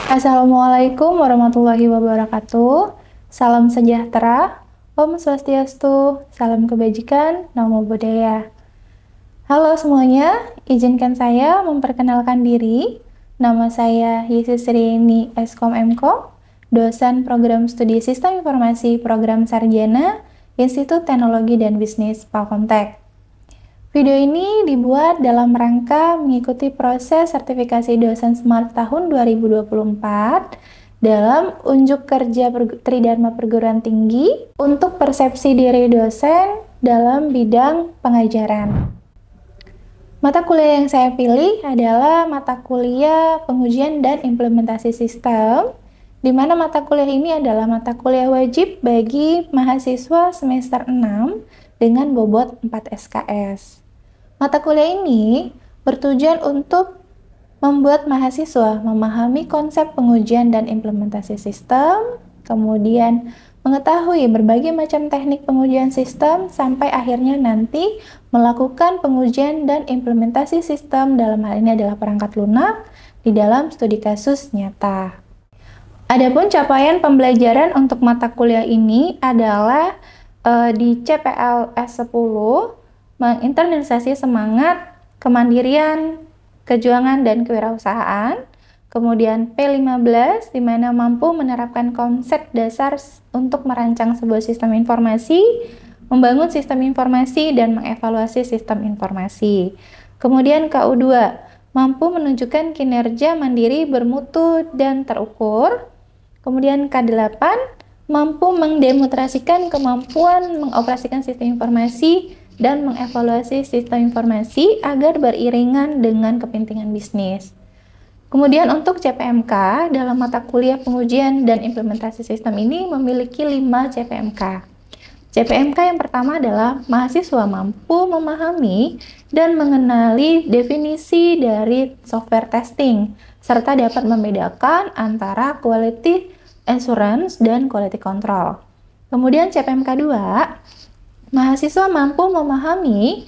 Assalamualaikum warahmatullahi wabarakatuh. Salam sejahtera, Om Swastiastu, salam kebajikan, Namo Buddhaya. Halo semuanya, izinkan saya memperkenalkan diri. Nama saya Yesus Rini Eskom Mko, dosen program studi Sistem Informasi Program Sarjana Institut Teknologi dan Bisnis Palkomtek. Video ini dibuat dalam rangka mengikuti proses sertifikasi dosen Smart tahun 2024 dalam unjuk kerja Tridharma Perguruan Tinggi untuk persepsi diri dosen dalam bidang pengajaran. Mata kuliah yang saya pilih adalah mata kuliah pengujian dan implementasi sistem, di mana mata kuliah ini adalah mata kuliah wajib bagi mahasiswa semester 6 dengan bobot 4 SKS. Mata kuliah ini bertujuan untuk membuat mahasiswa memahami konsep pengujian dan implementasi sistem, kemudian mengetahui berbagai macam teknik pengujian sistem, sampai akhirnya nanti melakukan pengujian dan implementasi sistem, dalam hal ini adalah perangkat lunak, di dalam studi kasus nyata. Adapun capaian pembelajaran untuk mata kuliah ini adalah di CPLS 10 menginternalisasi semangat, kemandirian, kejuangan, dan kewirausahaan. Kemudian P15 di mana mampu menerapkan konsep dasar untuk merancang sebuah sistem informasi, membangun sistem informasi, dan mengevaluasi sistem informasi. Kemudian KU2 mampu menunjukkan kinerja mandiri bermutu dan terukur. Kemudian K8 mampu mendemonstrasikan kemampuan mengoperasikan sistem informasi dan mengevaluasi sistem informasi agar beriringan dengan kepentingan bisnis. Kemudian untuk CPMK dalam mata kuliah pengujian dan implementasi sistem ini memiliki 5 CPMK. CPMK yang pertama adalah mahasiswa mampu memahami dan mengenali definisi dari software testing, serta dapat membedakan antara quality assurance dan quality control. Kemudian CPMK 2, mahasiswa mampu memahami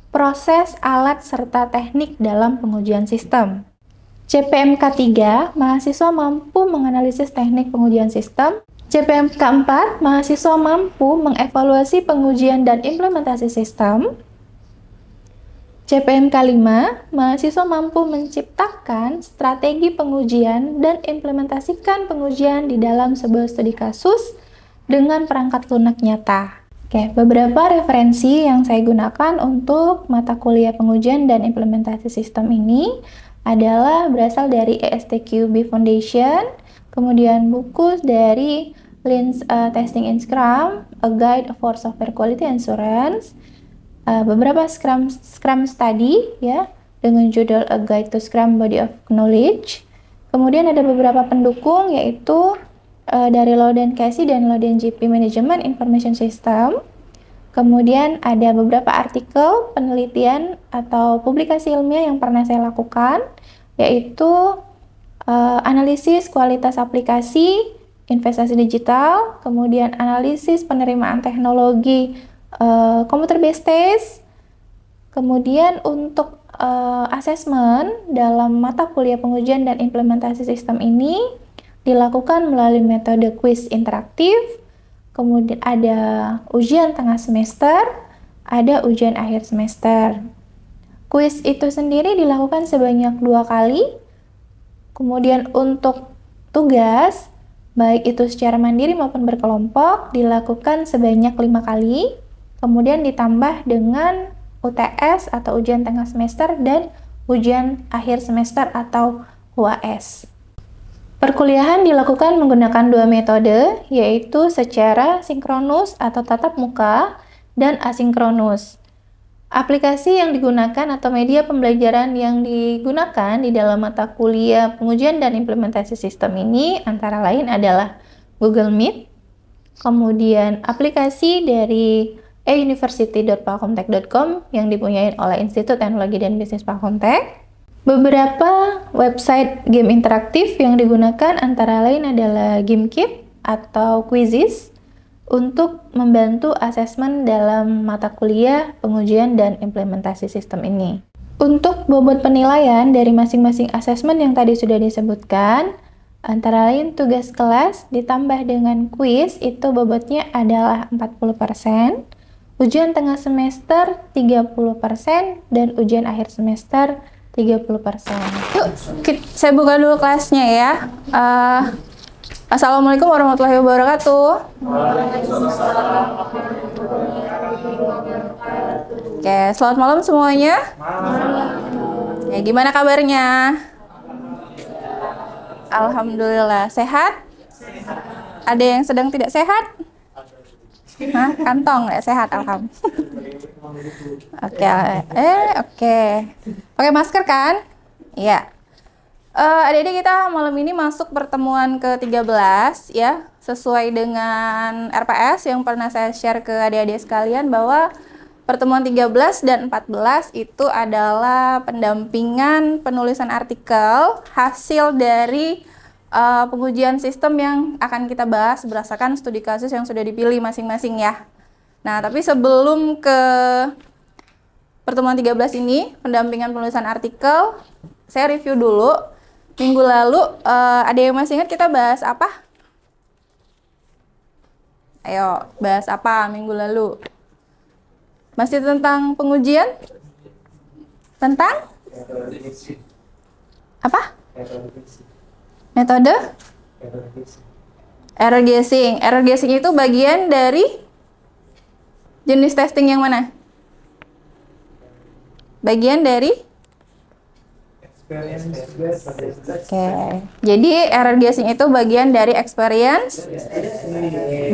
proses alat serta teknik dalam pengujian sistem. CPMK 3, mahasiswa mampu menganalisis teknik pengujian sistem. CPMK 4, mahasiswa mampu mengevaluasi pengujian dan implementasi sistem. CPMK 5, mahasiswa mampu menciptakan strategi pengujian dan implementasikan pengujian di dalam sebuah studi kasus dengan perangkat lunak nyata. Oke, beberapa referensi yang saya gunakan untuk mata kuliah pengujian dan implementasi sistem ini adalah berasal dari ESTQB Foundation, kemudian buku dari Lean Testing in Scrum, A Guide for Software Quality Assurance, beberapa Scrum Study ya dengan judul A Guide to Scrum Body of Knowledge. Kemudian ada beberapa pendukung yaitu dari Loden Casey dan Loden GP Management Information System. Kemudian ada beberapa artikel, penelitian atau publikasi ilmiah yang pernah saya lakukan, yaitu analisis kualitas aplikasi, investasi digital, kemudian analisis penerimaan teknologi computer based test. Kemudian untuk asesmen dalam mata kuliah pengujian dan implementasi sistem ini dilakukan melalui metode kuis interaktif. Kemudian ada ujian tengah semester, ada ujian akhir semester. Kuis itu sendiri dilakukan sebanyak 2 kali. Kemudian untuk tugas, baik itu secara mandiri maupun berkelompok, dilakukan sebanyak 5 kali. Kemudian ditambah dengan UTS atau ujian tengah semester dan ujian akhir semester atau UAS. Perkuliahan dilakukan menggunakan 2 metode, yaitu secara sinkronus atau tatap muka dan asinkronus. Aplikasi yang digunakan atau media pembelajaran yang digunakan di dalam mata kuliah pengujian dan implementasi sistem ini antara lain adalah Google Meet, kemudian aplikasi dari euniversity.palkomtek.com yang dipunyai oleh Institut Teknologi dan Bisnis Palkomtek. Beberapa website game interaktif yang digunakan antara lain adalah GameKeep atau Quizizz untuk membantu asesmen dalam mata kuliah pengujian dan implementasi sistem ini. Untuk bobot penilaian dari masing-masing asesmen yang tadi sudah disebutkan, Antara lain tugas kelas ditambah dengan kuis itu bobotnya adalah 40%, ujian tengah semester 30%, dan ujian akhir semester 30%. Yuk, saya buka dulu kelasnya ya. Assalamualaikum warahmatullahi wabarakatuh. Oke, selamat malam semuanya. Ya, gimana kabarnya? Alhamdulillah, sehat? Ada yang sedang tidak sehat? Hah? Kantong nggak sehat, alhamdulillah. Oke. Pakai masker kan? Iya. Adik-adik, kita malam ini masuk pertemuan ke-13 ya, sesuai dengan RPS yang pernah saya share ke adik-adik sekalian bahwa pertemuan 13 dan 14 itu adalah pendampingan penulisan artikel hasil dari pengujian sistem yang akan kita bahas berdasarkan studi kasus yang sudah dipilih masing-masing ya. Nah, tapi sebelum ke pertemuan 13 ini, pendampingan penulisan artikel, saya review dulu. Minggu lalu, ada yang masih ingat kita bahas apa? Ayo, bahas apa minggu lalu? Masih tentang pengujian? Tentang? Apa? Metode? Error guessing. Error guessing itu bagian dari jenis testing yang mana? Bagian dari? Oke. Jadi error guessing itu bagian dari experience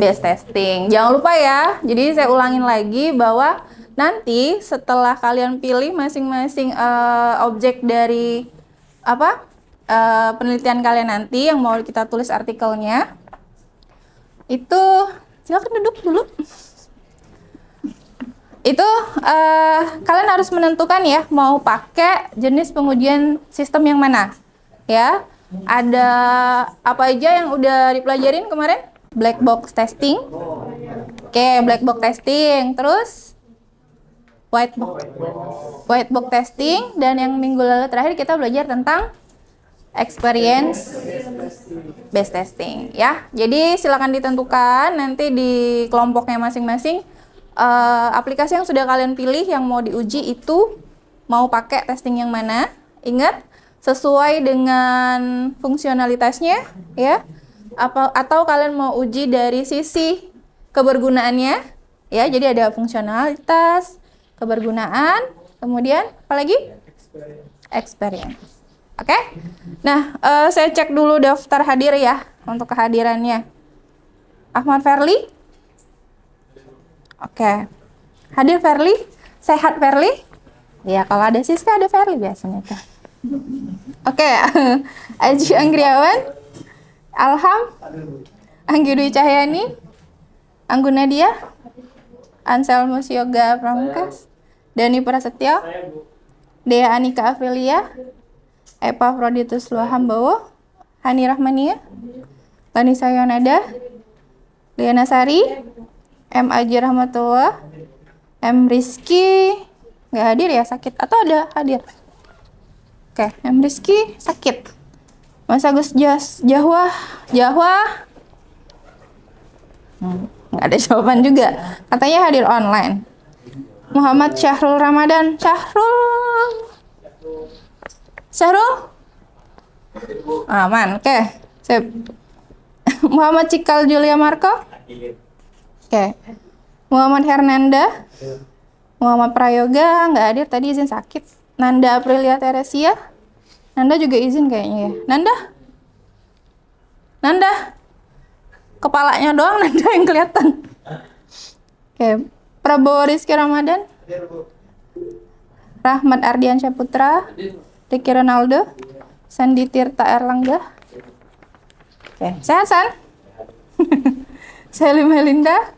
based testing. Jangan lupa ya. Jadi saya ulangin lagi bahwa nanti setelah kalian pilih masing-masing objek dari penelitian kalian nanti yang mau kita tulis artikelnya, itu silakan duduk dulu. Itu kalian harus menentukan ya mau pakai jenis pengujian sistem yang mana ya. Ada apa aja yang udah dipelajarin kemarin? Black box testing. Oke, black box testing. Terus white box testing, dan yang minggu lalu terakhir kita belajar tentang experience based testing ya. Jadi silakan ditentukan nanti di kelompoknya masing-masing aplikasi yang sudah kalian pilih yang mau diuji itu mau pakai testing yang mana. Ingat, sesuai dengan fungsionalitasnya ya. Atau kalian mau uji dari sisi kebergunaannya ya. Jadi ada fungsionalitas, kebergunaan, kemudian apa lagi? Experience. Oke? Nah, saya cek dulu daftar hadir ya untuk kehadirannya. Ahmad Ferli? Oke. Hadir Ferli? Sehat Ferli? Ya, kalau ada Siska ada Ferli biasanya tuh. Oke. Aji Anggriawan? Alham? Anggi Dwi Cahyani? Anggun Nadia? Anselmus Yoga Pramungkas? Dani Prasetyo? Dea Anika Afilia? Eva Froditus Luahambowo? Hani Rahmania? Lanisa Yonada? Liana Sari? M. Aji Rahmatullah? M. Rizky? Nggak hadir ya, sakit? Atau ada hadir? Oke, M. Rizky sakit. Mas Agus Jahwa? Nggak ada jawaban juga. Katanya hadir online. Muhammad Syahrul Ramadan? Syahrul? Aman, oke. Sip. Muhammad Cikal Julia Marco? Oke. Muhammad Hernanda? Muhammad Prayoga nggak hadir, tadi izin sakit. Nanda Aprilia Teresia? Nanda juga izin kayaknya ya. Nanda? Kepalanya doang Nanda yang kelihatan. Oke. Prabowo Rizky Ramadan? Rahmat Ardian Syaputra? Ricky Ronaldo? Sandi Tirta Erlangga? Oke. Sehat, San? Salim Melinda?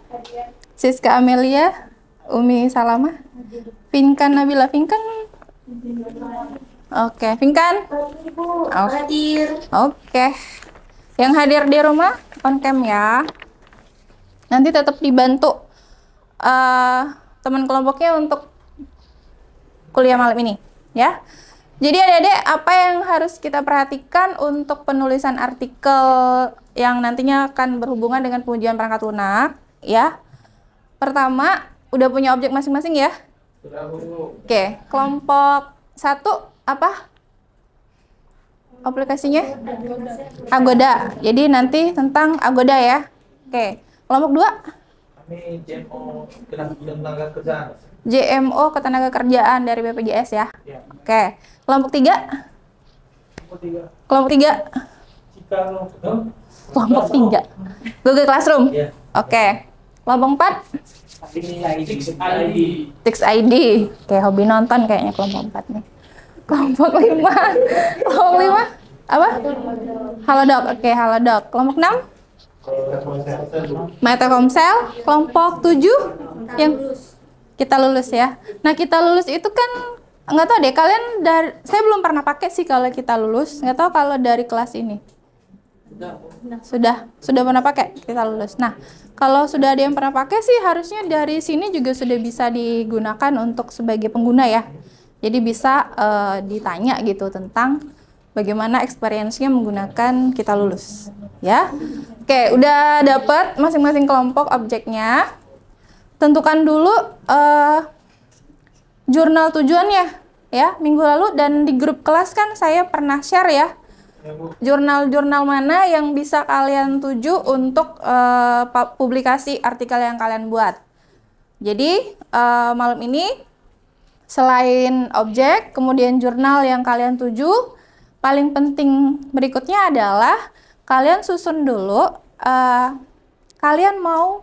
Siska Amelia? Umi Salama? Pinkan Nabila? Oke, Pinkan? Hadir. Oke. Yang hadir di rumah on cam ya. Nanti tetap dibantu teman kelompoknya untuk kuliah malam ini ya. Jadi adik-adik, apa yang harus kita perhatikan untuk penulisan artikel yang nantinya akan berhubungan dengan pengujian perangkat lunak, ya? Pertama, udah punya objek masing-masing ya? Oke, kelompok 1 apa? Aplikasinya? Agoda. Jadi nanti tentang Agoda ya. Oke, kelompok 2? Kami JMO Ketenaga Kerjaan. JMO Ketenagakerjaan dari BPJS ya. Ya. Oke, kelompok 3? Kelompok 3? Kelompok 3. Google Classroom. Ya. Oke. Kelompok 4? ID. Tix ID. Oke, hobi nonton kayaknya kelompok 4 nih. Kelompok 5. Kelompok 5? Apa? Halodoc. Oke, Halodoc. Kelompok 6? Meta Komsel. Kelompok 7? Yang kita lulus ya. Nah, kita lulus itu kan nggak tahu deh kalian saya belum pernah pakai sih kalau kita lulus. Nggak tahu kalau dari kelas ini. Sudah pernah pakai kita lulus. Nah, kalau sudah ada yang pernah pakai sih harusnya dari sini juga sudah bisa digunakan untuk sebagai pengguna ya. Jadi bisa ditanya gitu tentang bagaimana experience-nya menggunakan kita lulus ya. Oke, udah dapat masing-masing kelompok objeknya. Tentukan dulu jurnal tujuannya ya. Minggu lalu dan di grup kelas kan saya pernah share ya. Jurnal-jurnal mana yang bisa kalian tuju untuk publikasi artikel yang kalian buat. Jadi malam ini selain objek, kemudian jurnal yang kalian tuju, paling penting berikutnya adalah kalian susun dulu kalian mau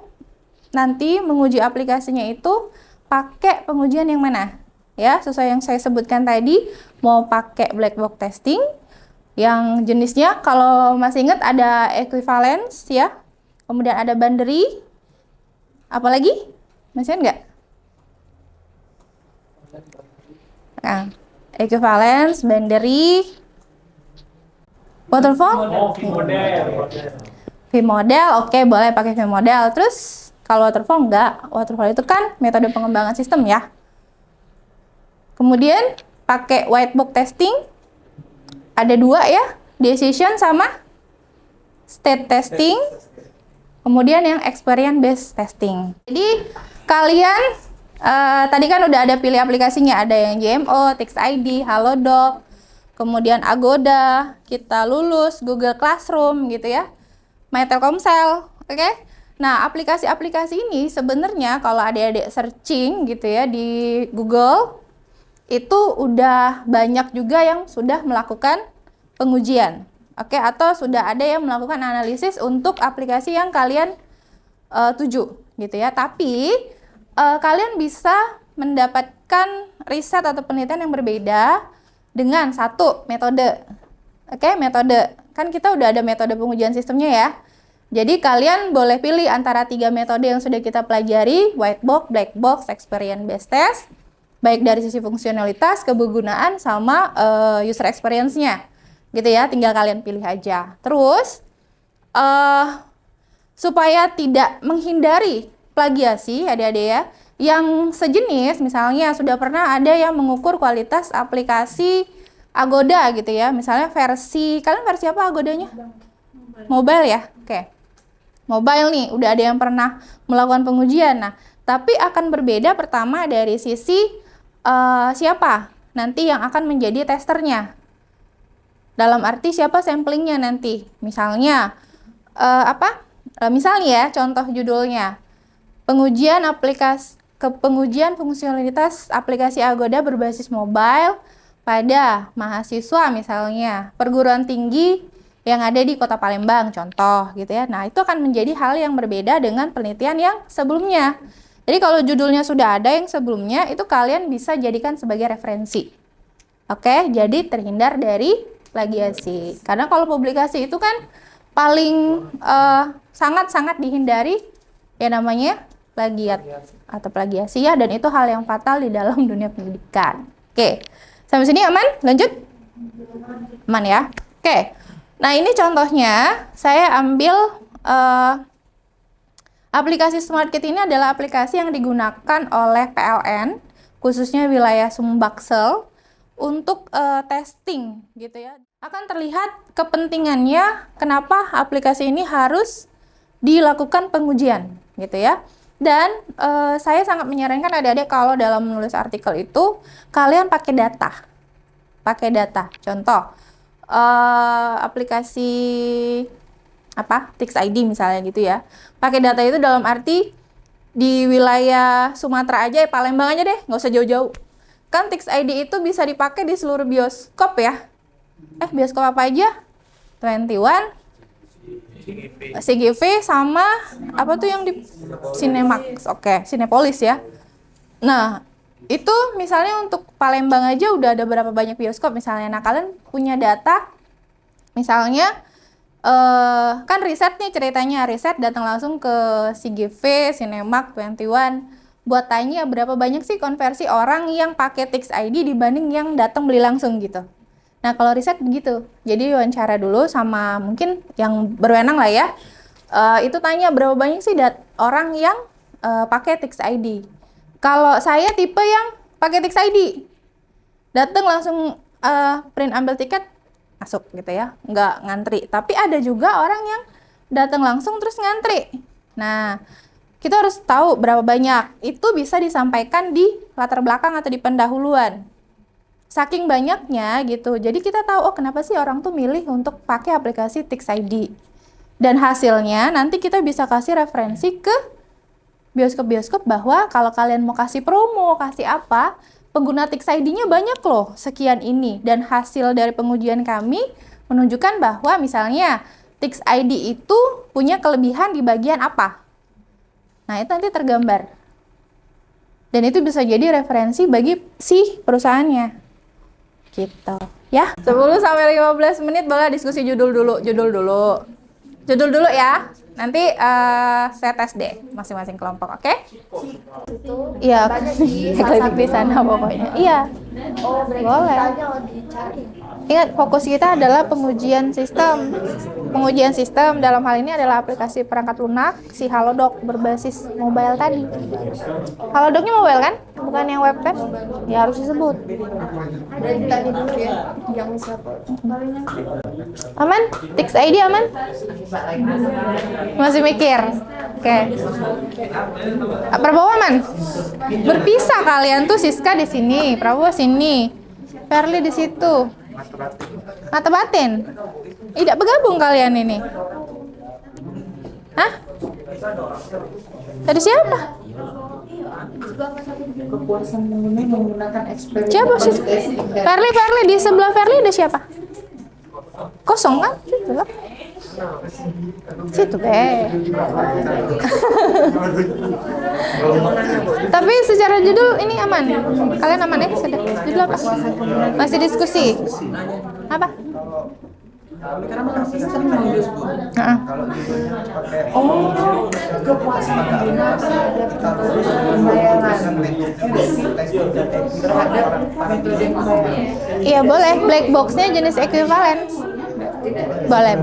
nanti menguji aplikasinya itu pakai pengujian yang mana ya, sesuai yang saya sebutkan tadi. Mau pakai black box testing yang jenisnya kalau masih ingat ada equivalence ya, kemudian ada boundary, apalagi masih ingat nggak? Nah, equivalence, boundary, waterfall, V-model, oke boleh pakai V-model. Terus kalau waterfall enggak, waterfall itu kan metode pengembangan sistem ya. Kemudian pakai white box testing, ada 2 ya, decision sama state testing. Kemudian yang experience based testing. Jadi kalian tadi kan udah ada pilih aplikasinya, ada yang JMO, Tix ID, Halodoc, kemudian Agoda, kita lulus, Google Classroom gitu ya, My Telkomsel, oke? Nah, aplikasi-aplikasi ini sebenarnya kalau adik-adik searching gitu ya di Google, itu udah banyak juga yang sudah melakukan pengujian, oke? Atau sudah ada yang melakukan analisis untuk aplikasi yang kalian tuju gitu ya. Tapi kalian bisa mendapatkan riset atau penelitian yang berbeda dengan satu metode. Oke, metode. Kan kita udah ada metode pengujian sistemnya ya. Jadi kalian boleh pilih antara 3 metode yang sudah kita pelajari, white box, black box, experience based test, baik dari sisi fungsionalitas, kebergunaan, sama user experience-nya. Gitu ya, tinggal kalian pilih aja. Terus, supaya tidak menghindari plagiasi, adik-adik ya, yang sejenis, misalnya sudah pernah ada yang mengukur kualitas aplikasi Agoda gitu ya, misalnya kalian versi apa Agodanya? Mobile ya, oke. Mobile nih, udah ada yang pernah melakukan pengujian. Nah, tapi akan berbeda pertama dari sisi siapa nanti yang akan menjadi testernya. Dalam arti siapa samplingnya nanti. Misalnya, misalnya ya, contoh judulnya, pengujian fungsionalitas aplikasi Agoda berbasis mobile pada mahasiswa misalnya perguruan tinggi yang ada di Kota Palembang, contoh gitu ya. Nah, itu akan menjadi hal yang berbeda dengan penelitian yang sebelumnya. Jadi kalau judulnya sudah ada yang sebelumnya, itu kalian bisa jadikan sebagai referensi. Oke, jadi terhindar dari plagiasi. Karena kalau publikasi itu kan paling sangat-sangat dihindari ya namanya plagiat atau plagiasi ya, dan itu hal yang fatal di dalam dunia pendidikan. Oke, sampai sini aman? Lanjut? Aman ya? Oke. Nah, ini contohnya saya ambil aplikasi SmartKit. Ini adalah aplikasi yang digunakan oleh PLN, khususnya wilayah Sumbaksel, untuk testing gitu ya. Akan terlihat kepentingannya kenapa aplikasi ini harus dilakukan pengujian gitu ya. Dan saya sangat menyarankan adik-adik kalau dalam menulis artikel itu kalian pakai data. Pakai data. Contoh aplikasi Tix ID misalnya gitu ya. Pakai data itu dalam arti di wilayah Sumatera aja, Palembang aja deh, nggak usah jauh-jauh. Kan Tix ID itu bisa dipakai di seluruh bioskop ya. Bioskop apa aja? 21, CGV sama apa tuh yang di Cinemax. Oke, Cinepolis ya. Nah, itu misalnya untuk Palembang aja udah ada berapa banyak bioskop misalnya. Nah, kalian punya data misalnya kan riset nih ceritanya, riset datang langsung ke CGV, Cinemax, 21 buat tanya berapa banyak sih konversi orang yang pakai Tix ID dibanding yang datang beli langsung gitu. Nah, kalau riset begitu. Jadi wawancara dulu sama mungkin yang berwenang lah ya. Itu tanya berapa banyak sih orang yang pakai Tix ID. Kalau saya tipe yang pakai Tix ID. Datang langsung print ambil tiket masuk gitu ya, nggak ngantri. Tapi ada juga orang yang datang langsung terus ngantri. Nah, kita harus tahu berapa banyak. Itu bisa disampaikan di latar belakang atau di pendahuluan. Saking banyaknya gitu. Jadi kita tahu, oh kenapa sih orang tuh milih untuk pakai aplikasi Tix ID. Dan hasilnya nanti kita bisa kasih referensi ke bioskop-bioskop bahwa kalau kalian mau kasih promo, kasih apa, pengguna Tix ID-nya banyak loh, sekian ini. Dan hasil dari pengujian kami menunjukkan bahwa misalnya Tix ID itu punya kelebihan di bagian apa. Nah, itu nanti tergambar. Dan itu bisa jadi referensi bagi si perusahaannya. Gitu. Ya, 10-15 menit boleh diskusi judul dulu. Judul dulu ya. Nanti saya tes deh masing-masing kelompok, oke? Iya, klik di sana pokoknya. Iya, boleh. Ingat, fokus kita adalah pengujian sistem. Pengujian sistem dalam hal ini adalah aplikasi perangkat lunak si Halodoc berbasis mobile tadi. Halodocnya mobile kan? Bukan yang web kan? Ya harus disebut. Tadi dulu ya, yang siapa? Aman? Tix ID aman? Masih mikir? Oke. Prabowo aman? Berpisah kalian tuh, Siska di sini, Prabowo sini, Perli di situ. Mata batin? Tidak bergabung kalian ini? Hah? Tadi siapa? Kepuasan menggunakan eksperimen. Siapa sih? Perli, di sebelah Perli ada siapa? Kosong kan? Situ lah. Situ Tapi secara judul ini aman. Kalian aman ya? Judul apa? Masih diskusi. Apa? Kepuasan menggunakan pembayaran terhadap metode pembayaran. Iya boleh. Black box-nya jenis ekuivalen. Boleh.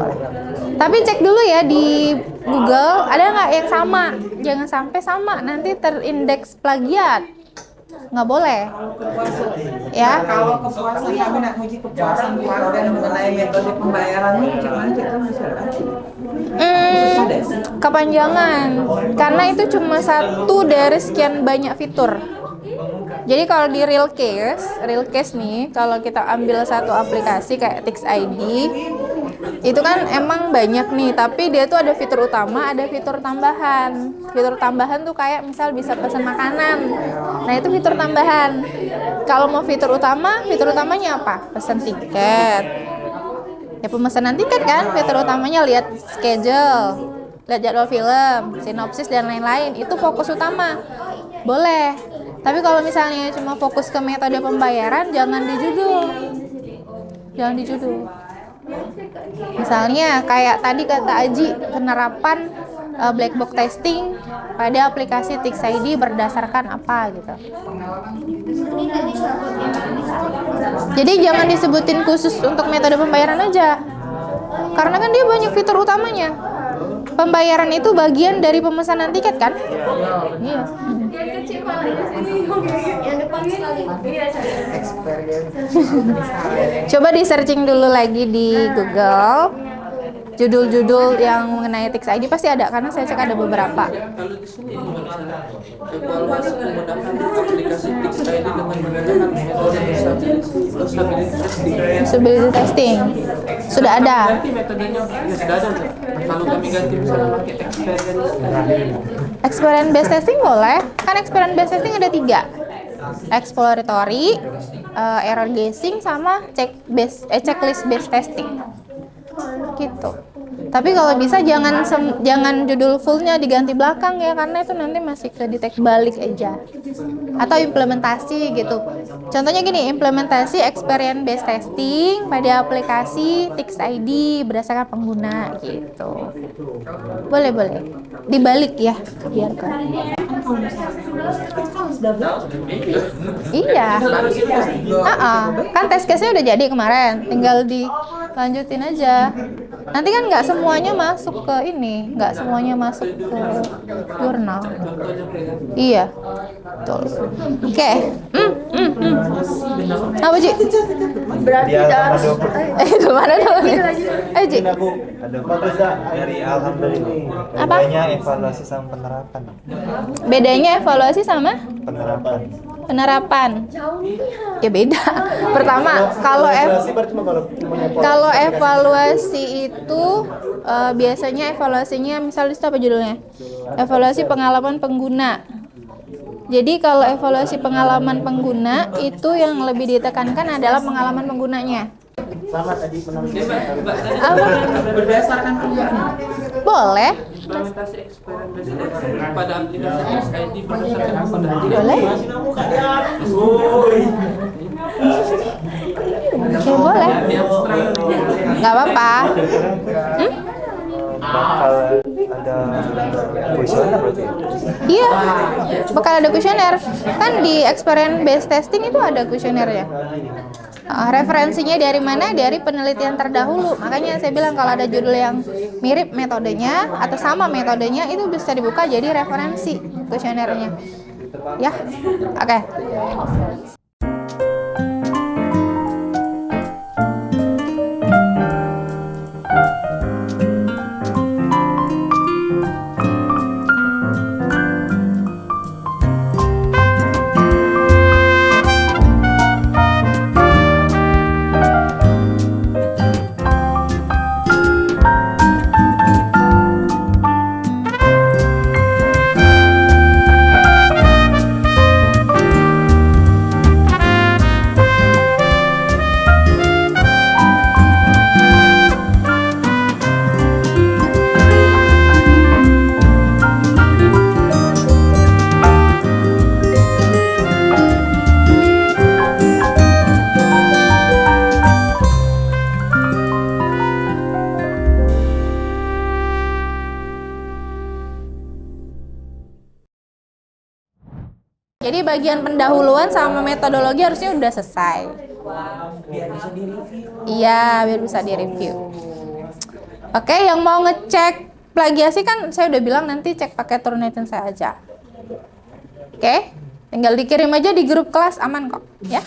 Tapi cek dulu ya di Google ada nggak yang sama. Jangan sampai sama, nanti terindeks plagiat. Nggak boleh. Ya. Kalau kepuasan kami nak uji kepuasan keluarga mengenai metode pembayarannya, cuman kita masyarakat. Kepanjangan, karena itu cuma satu dari sekian banyak fitur. Jadi kalau di real case nih, kalau kita ambil satu aplikasi kayak Tix ID, itu kan emang banyak nih, tapi dia tuh ada fitur utama, ada fitur tambahan. Fitur tambahan tuh kayak misal bisa pesan makanan. Nah, itu fitur tambahan. Kalau mau fitur utamanya apa? Pesan tiket. Ya pemesanan tiket kan, fitur utamanya lihat schedule, lihat jadwal film, sinopsis dan lain-lain. Itu fokus utama. Boleh. Tapi kalau misalnya cuma fokus ke metode pembayaran, jangan di judul. Misalnya kayak tadi kata Aji, penerapan black box testing pada aplikasi Tix ID berdasarkan apa gitu. Jadi jangan disebutin khusus untuk metode pembayaran aja. Karena kan dia banyak fitur utamanya. Pembayaran itu bagian dari pemesanan tiket kan? Iya. Coba di searching dulu lagi di Google. Judul-judul yang mengenai Tix ID pasti ada, karena saya cek ada beberapa. Kalau di sini evaluasi menggunakan aplikasi Tix ID dengan menggunakan metode Usability testing sudah ada. Ganti metodenya sudah ada. Kalau kami ganti misalnya pakai Experience based testing boleh. Kan experience based testing ada 3. Exploratory, error guessing, sama checklist based testing. Gitu. Tapi kalau bisa jangan judul fullnya diganti belakang ya, karena itu nanti masih ke detect balik aja. Atau implementasi gitu. Contohnya gini, implementasi experience based testing pada aplikasi Tix ID berdasarkan pengguna gitu. Boleh. Dibalik ya, biarkan. Iya. Kan test case-nya udah jadi kemarin, tinggal dilanjutin aja. Nanti kan nggak semuanya masuk ke ini, nggak semuanya masuk ke jurnal. Iya, betul. Oke. Apa Ji? Berarti Kemana dong? Ji. Ada bagus dari alhamdulillah. Apa? Bedanya evaluasi sama penerapan. Bedanya evaluasi sama Penerapan. ya beda. Pertama, kalau evaluasi itu biasanya evaluasinya misalnya itu apa judulnya? Evaluasi pengalaman pengguna. Jadi kalau evaluasi pengalaman pengguna itu yang lebih ditekankan adalah pengalaman penggunanya. Sama tadi Apa? berdasarkan pengguna. Boleh. Implementasi experience pada aplikasi Tix ID berdasarkan pengguna. Boleh. Oke, boleh. Nggak apa-apa. bakal ada kuesioner berarti ya? Iya, bakal ada kuesioner. Kan di experience based testing itu ada kuesionernya. Referensinya dari mana? Dari penelitian terdahulu. Makanya saya bilang kalau ada judul yang mirip metodenya atau sama metodenya itu bisa dibuka jadi referensi kuesionernya. Ya, oke. Jadi bagian pendahuluan sama metodologi harusnya udah selesai. Biar bisa direview. Iya, biar bisa direview. Oke, yang mau ngecek plagiasi kan saya udah bilang nanti cek pakai Turnitin saya aja. Oke, tinggal dikirim aja di grup kelas, aman kok, ya.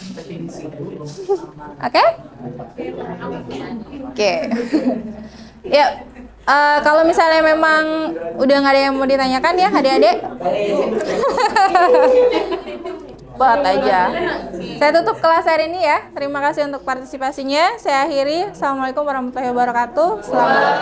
Oke? Oke. Ya, kalau misalnya memang udah nggak ada yang mau ditanyakan ya adik-adik, buat aja. Saya tutup kelas hari ini ya. Terima kasih untuk partisipasinya. Saya akhiri. Assalamualaikum warahmatullahi wabarakatuh. Selamat.